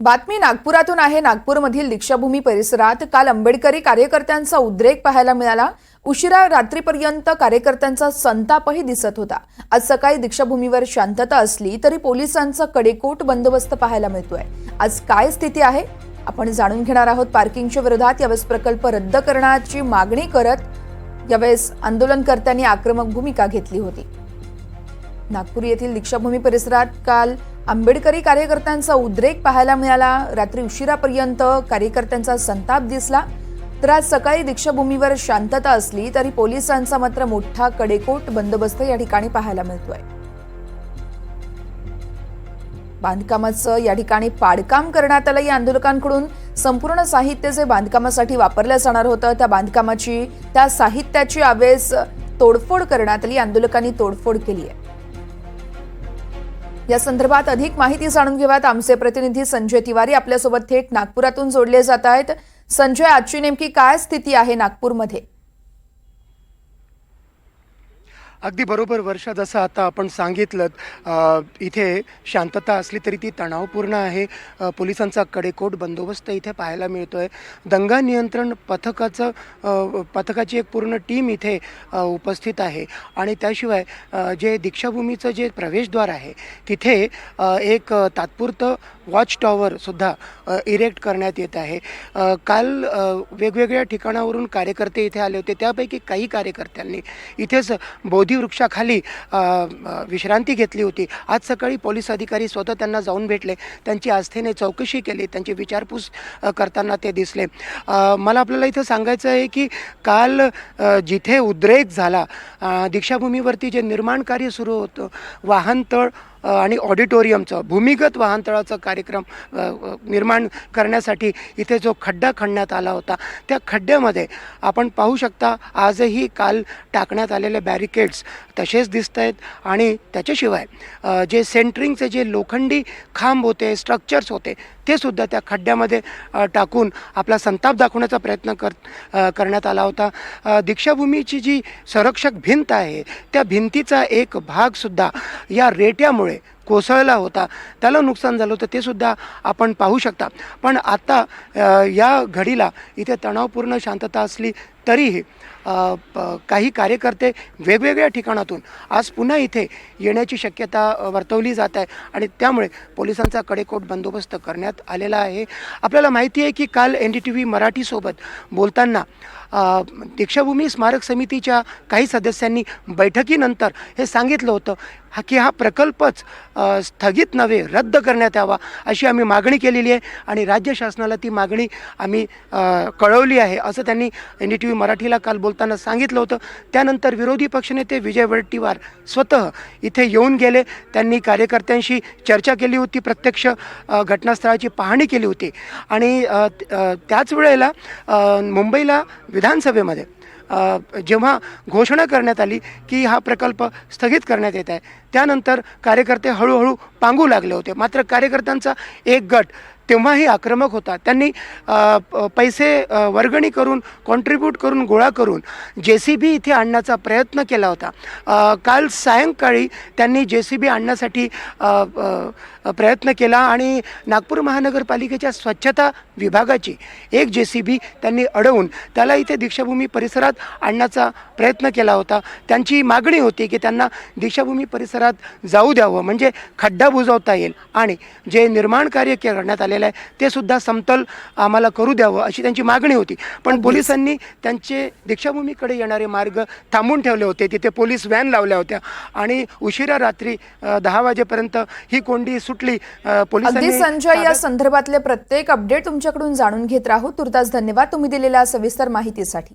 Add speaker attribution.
Speaker 1: बातमी नागपुरातून आहे। नागपूरमधील दीक्षाभूमी परिसरात काल आंबेडकरी कार्यकर्त्यांचा उद्रेक पाहायला मिळाला। उशिरा रात्रीपर्यंत कार्यकर्त्यांचा संतापही दिसत होता। आज सकाळी दीक्षाभूमीवर शांतता असली तरी पोलिसांचा कडेकोट बंदोबस्त पाहायला मिळतोय। आज काय स्थिती आहे आपण जाणून घेणार आहोत। पार्किंगच्या विरोधात यावेळेस प्रकल्प रद्द करण्याची मागणी करत यावेळेस आंदोलनकर्त्यांनी आक्रमक भूमिका घेतली होती। नागपूर येथील दीक्षाभूमी परिसरात काल आंबेडकरी कार्यकर्त्यांचा उद्रेक पाहायला मिळाला। रात्री उशिरापर्यंत कार्यकर्त्यांचा संताप दिसला, तर आज सकाळी दीक्षाभूमीवर शांतता असली तरी पोलिसांचा मात्र मोठा कडेकोट बंदोबस्त या ठिकाणी पाहायला मिळतोय। बांधकामाचं या ठिकाणी पाडकाम करण्यात आलं। या आंदोलकांकडून संपूर्ण साहित्य जे बांधकामासाठी वापरलं जाणार होतं त्या साहित्याची यावेळेस तोडफोड करण्यात आली। आंदोलकांनी तोडफोड केली आहे। या संदर्भात अधिक माहिती जाणून घेऊयात। आमचे प्रतिनिधी संजय तिवारी आपल्यासोबत थेट नागपुरातून जोडले जात आहेत। संजय, आजची नेमकी काय स्थिती आहे नागपूरमध्ये?
Speaker 2: अगदी बरोबर वर्षा, जसं आता आपण सांगितलं, इथे शांतता असली तरी ती तणावपूर्ण आहे। पोलिसांचा कडेकोट बंदोबस्त इथे पाहायला मिळतोय। दंगा नियंत्रण पथकाची एक पूर्ण टीम इथे उपस्थित आहे आणि त्याशिवाय जे दीक्षाभूमीचं जे प्रवेशद्वार आहे तिथे एक तात्पुरतं वॉच टॉवर सुद्धा इरेक्ट करण्यात येत आहे। काल वेगवेगळ्या ठिकाणावरून कार्यकर्ते इथे आले होते। त्यापैकी काही कार्यकर्त्यांनी इथेच बोधिवृक्षाखाली विश्रांती घेतली होती। आज सकाळी पोलीस अधिकारी स्वतः त्यांना जाऊन भेटले, त्यांची आस्थेने चौकशी केली, त्यांची विचारपूस करताना ते दिसले। मला आपल्याला इथं सांगायचं आहे की काल जिथे उद्रेक झाला, दीक्षाभूमीवरती जे निर्माण कार्य सुरू होतं, वाहनतळ आणि ऑडिटोरियमचं भूमिगत वाहनतळाचा कार्यक्रम निर्माण करण्यासाठी इथे जो खड्डा खणण्यात आला होता, त्या खड्ड्यामध्ये आपण पाहू शकता आजही काल टाकण्यात आलेले बॅरिकेड्स तसेच दिसत आहेत। आणि त्याच्याशिवाय जे सेंटरिंगचे जे लोखंडी खांब होते, स्ट्रक्चर्स होते, ते सुद्धा त्या खड्ड्यामध्ये टाकून आपला संताप दाखवण्याचा प्रयत्न करण्यात आला होता। दीक्षाभूमीची जी संरक्षक भिंत आहे, त्या भिंतीचा एक भागसुद्धा या रेट्यामुळे कोसळला होता, त्याला नुकसान झालं होतं, ते सुद्धा आपण पाहू शकता। पण आता या घडीला इथे तणावपूर्ण शांतता असली तरीही काही कार्यकर्ते वेगवेगळ्या ठिकाणातून आज पुन्हा इथे येण्याची शक्यता वर्तवली जात आहे आणि त्यामुळे पोलिसांचा कडेकोट बंदोबस्त करण्यात आलेला आहे। आपल्याला माहिती आहे की काल NDTV मराठीसोबत बोलताना दीक्षाभूमी स्मारक समितीच्या काही सदस्यांनी बैठकीनंतर हे सांगितलं होतं की हा प्रकल्पच स्थगित नव्हे, रद्द करण्यात यावा अशी आम्ही मागणी केलेली आहे आणि राज्य शासनाला ती मागणी आम्ही कळवली आहे, असं त्यांनी NDTV मराठीला काल बोलताना सांगितलं होतं। त्यानंतर विरोधी पक्षनेते विजय वडेट्टीवार स्वतः इथे येऊन गेले, त्यांनी कार्यकर्त्यांशी चर्चा केली होती, प्रत्यक्ष घटनास्थळाची पाहणी केली होती आणि त्याच वेळेला मुंबईला विधानसभेमध्ये जेव्हा घोषणा करण्यात आली की हा प्रकल्प स्थगित करण्यात येत आहे, त्यानंतर कार्यकर्ते हळूहळू पांगू लागले होते। मात्र कार्यकर्त्यांचा एक गट तेव्हाही आक्रमक होता। त्यांनी पैसे वर्गणी करून, कॉन्ट्रीब्यूट करून, गोळा करून JCB इथे आणण्याचा प्रयत्न केला होता। काल सायंकाळी त्यांनी JCB आणण्यासाठी प्रयत्न केला आणि नागपूर महानगरपालिकेच्या स्वच्छता विभागाची एक JCB त्यांनी अडवून त्याला इथे दीक्षाभूमी परिसरात आणण्याचा प्रयत्न केला होता। त्यांची मागणी होती की त्यांना दीक्षाभूमी परिसरात जाऊ द्यावं, म्हणजे खड्डा बुजवता येईल आणि जे निर्माण कार्य करण्यात आले ते सुद्धा समतल आम्हाला करू द्यावं अशी त्यांची मागणी होती। पण पोलिसांनी त्यांचे दीक्षाभूमीकडे येणारे मार्ग थांबवून ठेवले होते। तिथे पोलीस व्हॅन लावल्या होत्या आणि उशिरा रात्री 10 वाजेपर्यंत ही कोंडी सुटली।
Speaker 1: अगदी संजय, या संदर्भातले प्रत्येक अपडेट तुमच्याकडून जाणून घेत राहू। तुर्तास धन्यवाद तुम्ही दिलेल्या सविस्तर माहितीसाठी।